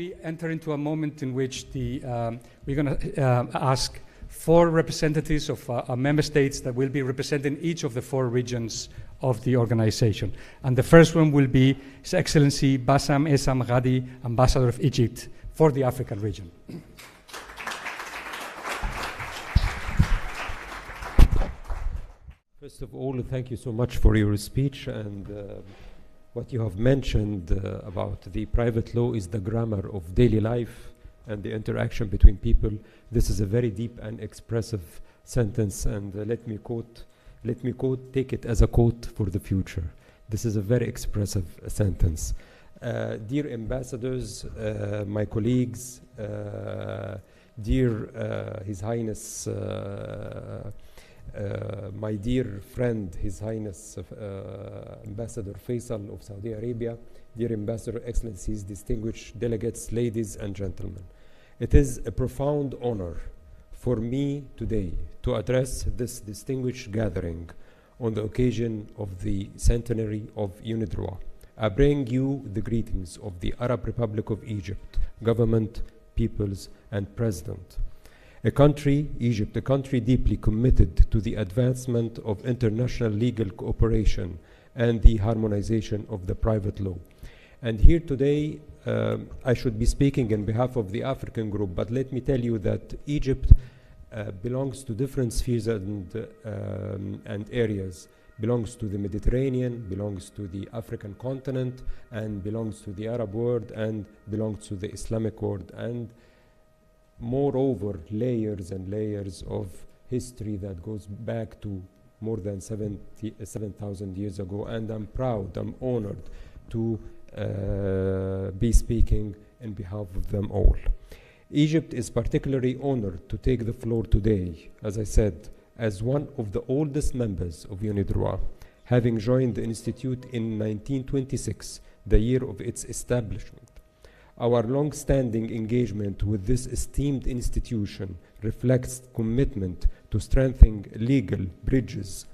we enter into a moment in which we're going to ask 4 representatives of member states that will be representing each of the 4 regions of the organization. And the first one will be His Excellency Bassam Essam Ghadi, Ambassador of Egypt for the African region. First of all, thank you so much for your speech, and what you have mentioned about the private law is the grammar of daily life and the interaction between people. This is a very deep and expressive sentence, and let me take it as a quote for the future. This is a very expressive sentence. Dear ambassadors, my colleagues, dear His Highness, my dear friend, His Highness Ambassador Faisal of Saudi Arabia, dear Ambassador, Excellencies, distinguished delegates, ladies and gentlemen. It is a profound honor for me today to address this distinguished gathering on the occasion of the centenary of UNIDROIT. I bring you the greetings of the Arab Republic of Egypt, government, peoples, and president. A country, Egypt, a country deeply committed to the advancement of international legal cooperation and the harmonization of the private law. And here today, I should be speaking on behalf of the African group, but let me tell you that Egypt belongs to different spheres and areas. Belongs to the Mediterranean, belongs to the African continent, and belongs to the Arab world, and belongs to the Islamic world, and moreover, layers and layers of history that goes back to more than 7,000 years ago. And I'm proud, I'm honored to be speaking in behalf of them all. Egypt is particularly honored to take the floor today, as I said, as one of the oldest members of UNIDROIT, having joined the Institute in 1926, the year of its establishment. Our long-standing engagement with this esteemed institution reflects commitment to strengthening legal bridges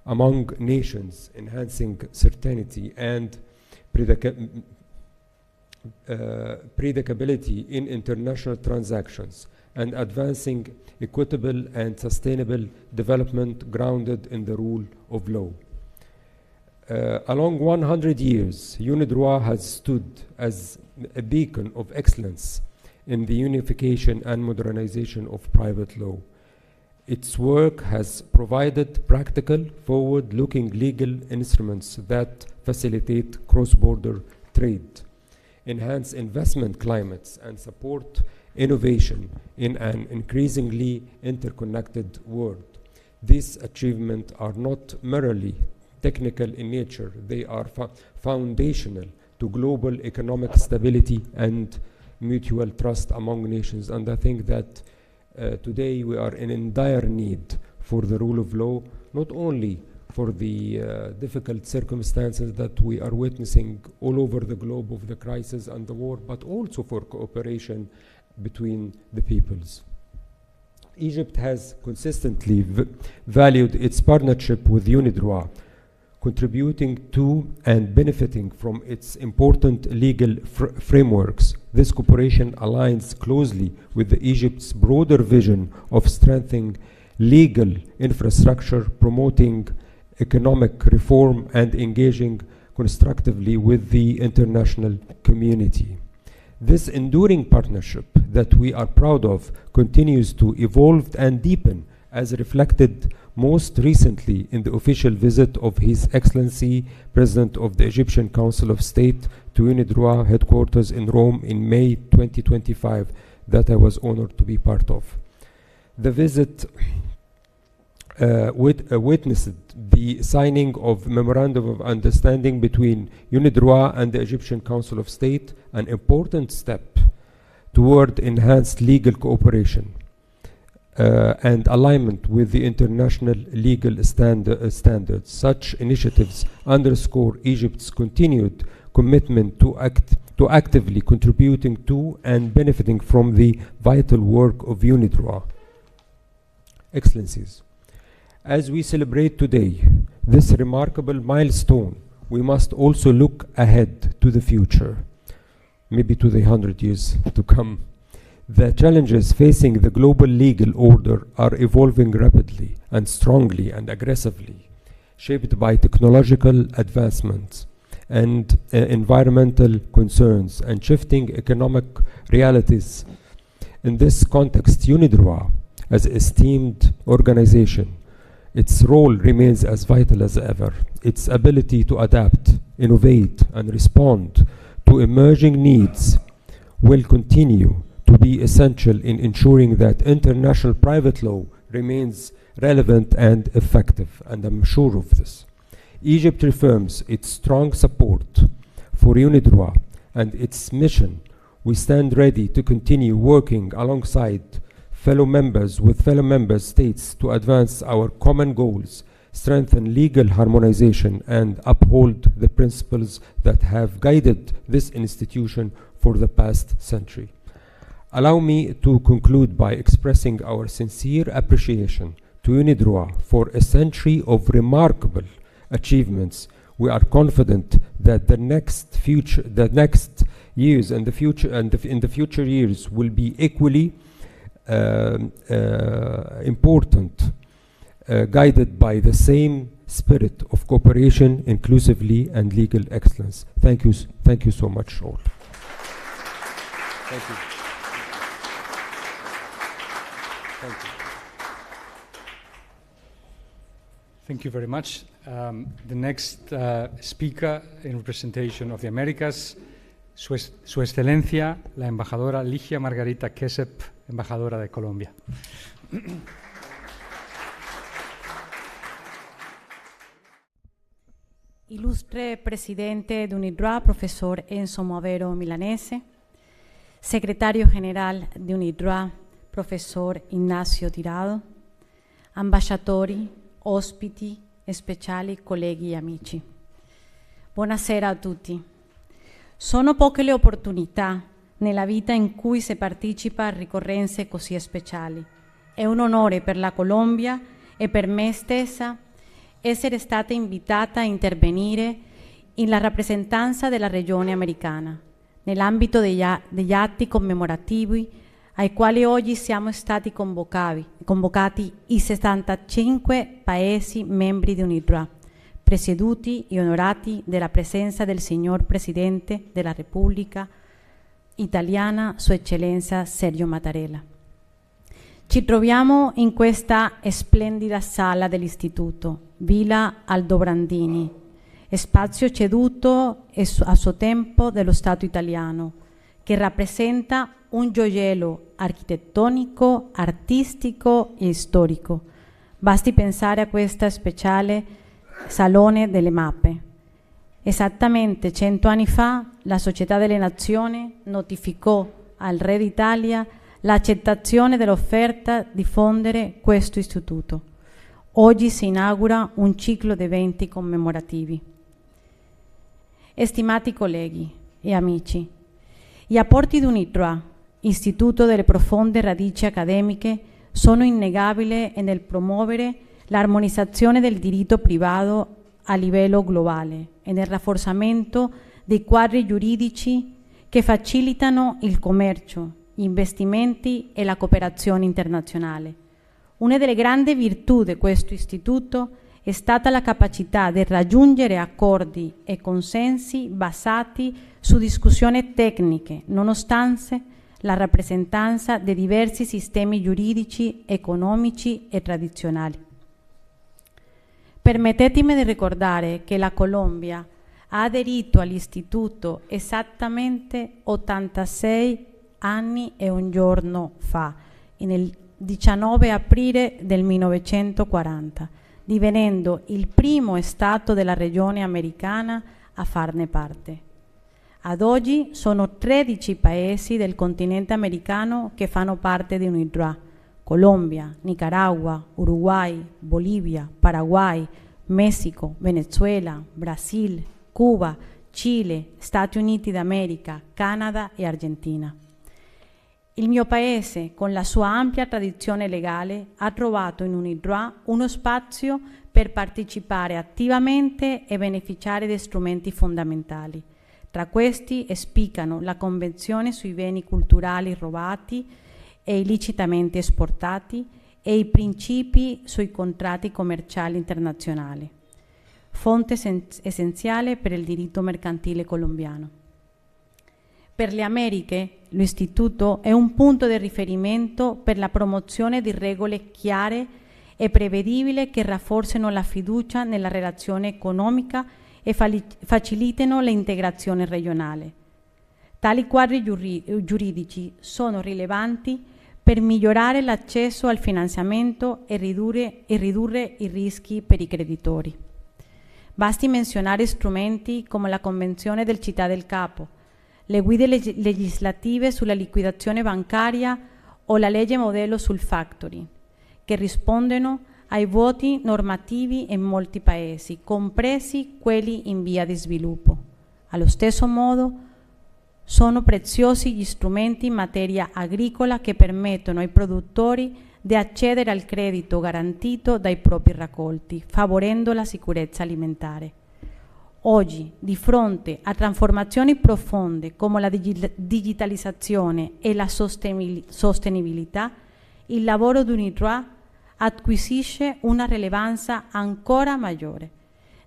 among nations, enhancing certainty and predictability in international transactions, and advancing equitable and sustainable development grounded in the rule of law. Along 100 years, UNIDROIT has stood as a beacon of excellence in the unification and modernization of private law. Its work has provided practical, forward-looking legal instruments that facilitate cross-border trade, enhance investment climates, and support innovation in an increasingly interconnected world. These achievements are not merely technical in nature, they are foundational to global economic stability and mutual trust among nations. And I think that today we are in dire need for the rule of law, not only for the difficult circumstances that we are witnessing all over the globe of the crisis and the war, but also for cooperation between the peoples. Egypt has consistently valued its partnership with UNIDROIT, contributing to and benefiting from its important legal frameworks. This cooperation aligns closely with Egypt's broader vision of strengthening legal infrastructure, promoting economic reform, and engaging constructively with the international community. This enduring partnership that we are proud of continues to evolve and deepen, as reflected most recently in the official visit of His Excellency President of the Egyptian Council of State to UNIDROIT headquarters in Rome in May 2025 that I was honored to be part of. The visit witnessed the signing of Memorandum of Understanding between UNIDROIT and the Egyptian Council of State, an important step toward enhanced legal cooperation and alignment with the international legal standards. Such initiatives underscore Egypt's continued commitment to actively contributing to and benefiting from the vital work of UNIDROIT. Excellencies, as we celebrate today this remarkable milestone, we must also look ahead to the future. maybe to the 100 years to come. The challenges facing the global legal order are evolving rapidly and strongly and aggressively, shaped by technological advancements and environmental concerns and shifting economic realities. In this context, UNIDROIT, as an esteemed organization, its role remains as vital as ever. Its ability to adapt, innovate, and respond to emerging needs will continue to be essential in ensuring that international private law remains relevant and effective, and I'm sure of this. Egypt reaffirms its strong support for UNIDROIT and its mission. We stand ready to continue working alongside fellow member states to advance our common goals, strengthen legal harmonization, and uphold the principles that have guided this institution for the past century. Allow me to conclude by expressing our sincere appreciation to UNIDROIT for a century of remarkable achievements. We are confident that the next years and in the future years will be equally important, guided by the same spirit of cooperation, inclusively, and legal excellence. Thank you so much, all. Thank you. Thank you. Thank you very much. The next speaker in representation of the Americas, Su Excelencia, la embajadora Ligia Margarita Kesep, embajadora de Colombia. Ilustre presidente de UNIDROIT, profesor Enzo Moavero Milanese, secretario general de UNIDROIT, professor Ignazio Tirado, ambasciatori, ospiti speciali, colleghi e amici. Buonasera a tutti. Sono poche le opportunità nella vita in cui si partecipa a ricorrenze così speciali. È un onore per la Colombia e per me stessa essere stata invitata a intervenire in la rappresentanza della regione americana, nell'ambito degli atti commemorativi ai quali oggi siamo stati convocati i 65 Paesi membri di UNIDROIT, presieduti e onorati della presenza del signor Presidente della Repubblica Italiana, Sua Eccellenza Sergio Mattarella. Ci troviamo in questa splendida sala dell'Istituto, Villa Aldobrandini, spazio ceduto a suo tempo dello Stato italiano, che rappresenta un gioiello architettonico, artistico e storico. Basti pensare a questo speciale Salone delle Mappe. Esattamente 100 anni fa la Società delle Nazioni notificò al Re d'Italia l'accettazione dell'offerta di fondere questo istituto. Oggi si inaugura un ciclo di eventi commemorativi. Stimati colleghi e amici, gli apporti di UNIDROIT, Istituto delle profonde radici accademiche, sono innegabili nel promuovere l'armonizzazione del diritto privato a livello globale e nel rafforzamento dei quadri giuridici che facilitano il commercio, gli investimenti e la cooperazione internazionale. Una delle grandi virtù di questo istituto è stata la capacità di raggiungere accordi e consensi basati su discussioni tecniche, nonostante la rappresentanza di diversi sistemi giuridici, economici e tradizionali. Permettetemi di ricordare che la Colombia ha aderito all'istituto esattamente 86 anni e un giorno fa, il 19 aprile del 1940, divenendo il primo Stato della regione americana a farne parte. Ad oggi sono 13 paesi del continente americano che fanno parte di UNIDROIT: Colombia, Nicaragua, Uruguay, Bolivia, Paraguay, Messico, Venezuela, Brasile, Cuba, Cile, Stati Uniti d'America, Canada e Argentina. Il mio paese, con la sua ampia tradizione legale, ha trovato in UNIDROIT uno spazio per partecipare attivamente e beneficiare di strumenti fondamentali, Tra questi spiccano la Convenzione sui beni culturali rubati e illecitamente esportati e i principi sui contratti commerciali internazionali, fonte essenziale per il diritto mercantile colombiano. Per le Americhe, l'Istituto è un punto di riferimento per la promozione di regole chiare e prevedibili che rafforzino la fiducia nella relazione economica e facilitino l'integrazione regionale. Tali quadri giuridici sono rilevanti per migliorare l'accesso al finanziamento e ridurre i rischi per i creditori. Basti menzionare strumenti come la Convenzione del Città del Capo, le guide legislative sulla liquidazione bancaria o la legge modello sul factoring, che rispondono ai vuoti normativi in molti paesi, compresi quelli in via di sviluppo. Allo stesso modo, sono preziosi gli strumenti in materia agricola che permettono ai produttori di accedere al credito garantito dai propri raccolti, favorendo la sicurezza alimentare. Oggi, di fronte a trasformazioni profonde come la digitalizzazione e la sostenibilità, il lavoro di UNIDROIT acquisisce una rilevanza ancora maggiore.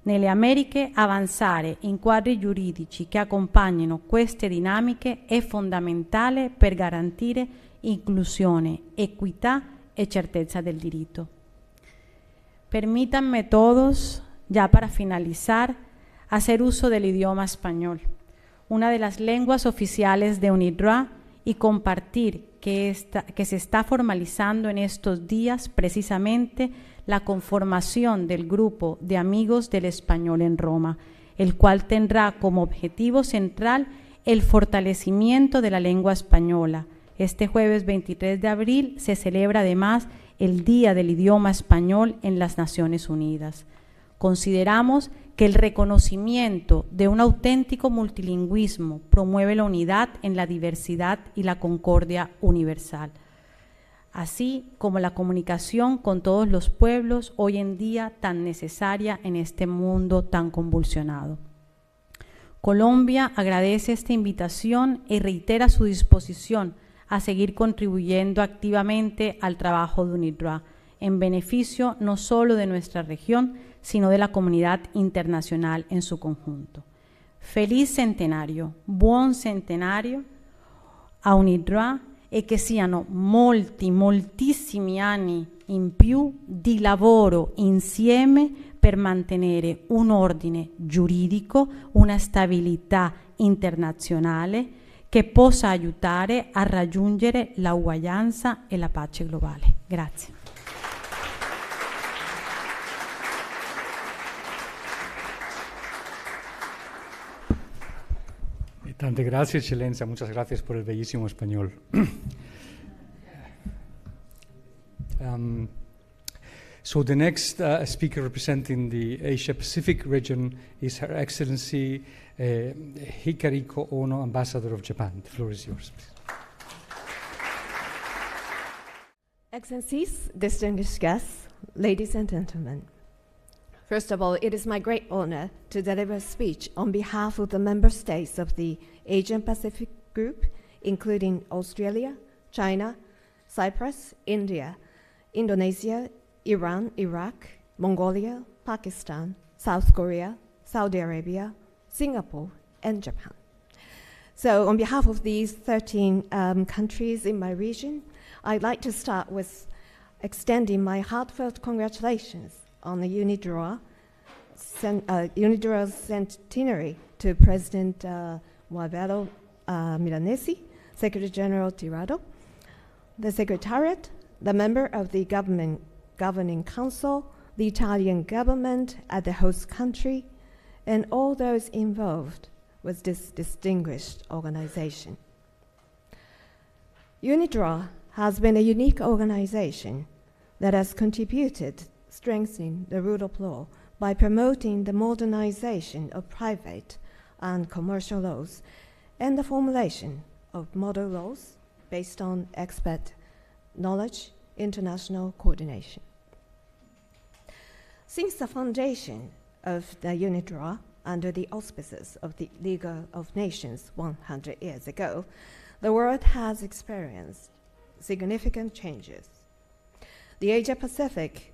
Nelle Americhe, avanzare in quadri giuridici che accompagnino queste dinamiche è fondamentale per garantire inclusione, equità e certezza del diritto. Permítanme todos, ya para finalizar, hacer uso del idioma español, una de las lenguas oficiales de UNIDROIT, y compartir que se está formalizando en estos días precisamente la conformación del grupo de amigos del español en Roma, el cual tendrá como objetivo central el fortalecimiento de la lengua española. Este jueves 23 de abril se celebra además el Día del Idioma Español en las Naciones Unidas. Consideramos que el reconocimiento de un auténtico multilingüismo promueve la unidad en la diversidad y la concordia universal, así como la comunicación con todos los pueblos hoy en día tan necesaria en este mundo tan convulsionado. Colombia agradece esta invitación y reitera su disposición a seguir contribuyendo activamente al trabajo de UNIDROIT en beneficio no solo de nuestra región, sino de la comunidad internazionale in suo conjunto. Feliz centenario, buon centenario a UNIDROIT e che siano moltissimi anni in più di lavoro insieme per mantenere un ordine giuridico, una stabilità internazionale che possa aiutare a raggiungere la uguaglianza e la pace globale. Grazie. Tante gracias, Excelencia. Muchas gracias por el bellísimo español. So the next speaker representing the Asia-Pacific region is Her Excellency Hikaruko Ono, Ambassador of Japan. The floor is yours, please. Excellencies, distinguished guests, ladies and gentlemen. First of all, it is my great honor to deliver a speech on behalf of the member states of the Asian Pacific Group, including Australia, China, Cyprus, India, Indonesia, Iran, Iraq, Mongolia, Pakistan, South Korea, Saudi Arabia, Singapore, and Japan. So on behalf of these 13 countries in my region, I'd like to start with extending my heartfelt congratulations on the UNIDROIT Centenary to President Muavero Milanesi, Secretary General Tirado, the Secretariat, the member of the Governing Council, the Italian government at the host country, and all those involved with this distinguished organization. UNIDROIT has been a unique organization that has contributed strengthening the rule of law by promoting the modernization of private and commercial laws and the formulation of model laws based on expert knowledge, international coordination. Since the foundation of the UNIDROIT under the auspices of the League of Nations 100 years ago, the world has experienced significant changes. The Asia-Pacific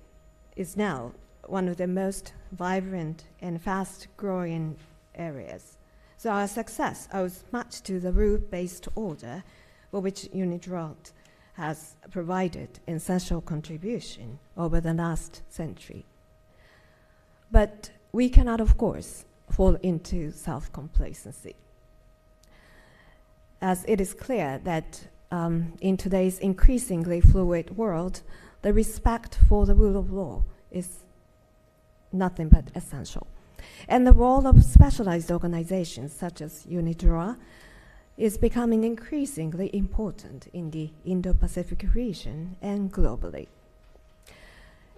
is now one of the most vibrant and fast-growing areas. So our success owes much to the rule-based order for which UNIDROIT has provided an essential contribution over the last century. But we cannot, of course, fall into self-complacency, as it is clear that in today's increasingly fluid world, the respect for the rule of law is nothing but essential. And the role of specialized organizations such as UNIDROIT is becoming increasingly important in the Indo-Pacific region and globally.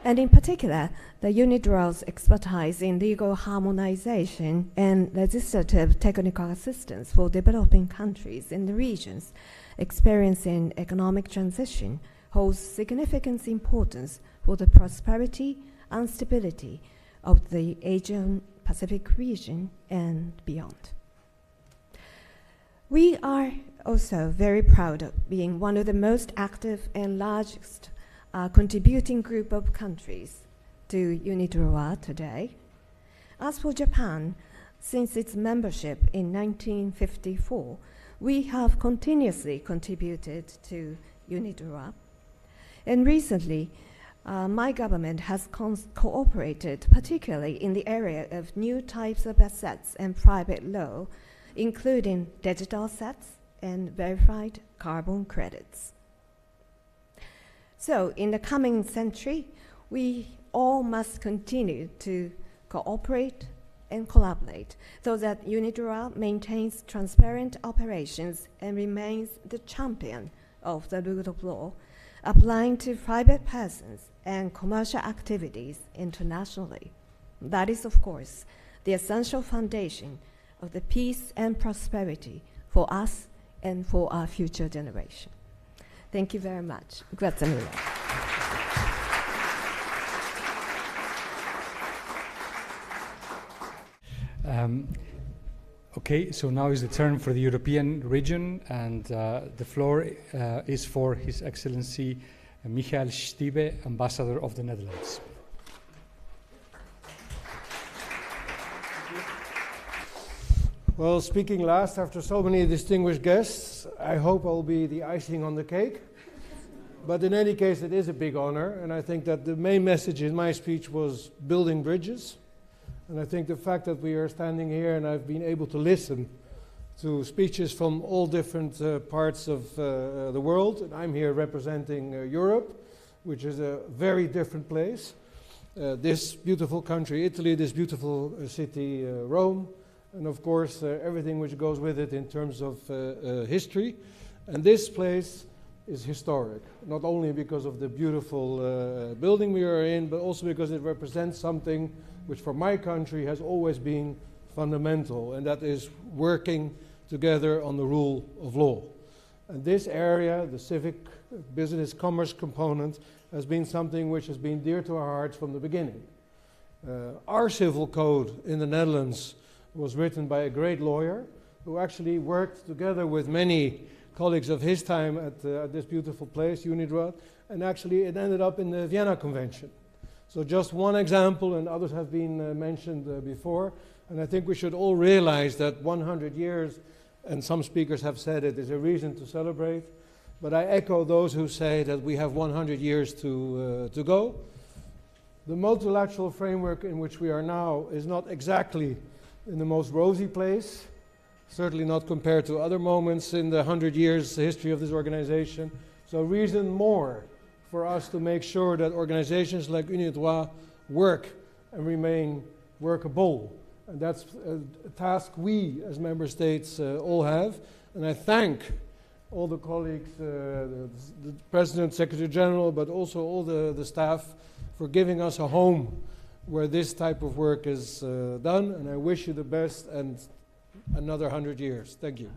And in particular, the UNIDROIT's expertise in legal harmonization and legislative technical assistance for developing countries in the regions experiencing economic transition holds significant importance for the prosperity and stability of the Asian Pacific region and beyond. We are also very proud of being one of the most active and largest contributing group of countries to UNIDROIT today. As for Japan, since its membership in 1954, we have continuously contributed to UNIDROIT. And recently, my government has cooperated, particularly in the area of new types of assets and private law, including digital assets and verified carbon credits. So in the coming century, we all must continue to cooperate and collaborate so that UNIDROIT maintains transparent operations and remains the champion of the rule of law, applying to private persons and commercial activities internationally. That is, of course, the essential foundation of the peace and prosperity for us and for our future generation. Thank you very much. Grazie mille. Okay, so now is the turn for the European region, and the floor is for His Excellency Michael Stiebe, Ambassador of the Netherlands. Well, speaking last after so many distinguished guests, I hope I'll be the icing on the cake. But in any case, it is a big honor, and I think that the main message in my speech was building bridges. And I think the fact that we are standing here and I've been able to listen to speeches from all different parts of the world, and I'm here representing Europe, which is a very different place. This beautiful country, Italy, this beautiful city, Rome, and of course everything which goes with it in terms of history. And this place is historic, not only because of the beautiful building we are in, but also because it represents something which for my country has always been fundamental, and that is working together on the rule of law. And this area, the civic business commerce component, has been something which has been dear to our hearts from the beginning. Our civil code in the Netherlands was written by a great lawyer who actually worked together with many colleagues of his time at this beautiful place, UNIDROIT, and actually it ended up in the Vienna Convention. So just one example, and others have been mentioned before, and I think we should all realize that 100 years, and some speakers have said it, is a reason to celebrate, but I echo those who say that we have 100 years to go. The multilateral framework in which we are now is not exactly in the most rosy place, certainly not compared to other moments in the 100 years history of this organization. So reason more for us to make sure that organizations like UNIDROIT work and remain workable. And that's a task we as member states all have. And I thank all the colleagues, the President, Secretary General, but also all the staff for giving us a home where this type of work is done. And I wish you the best and another 100 years. Thank you.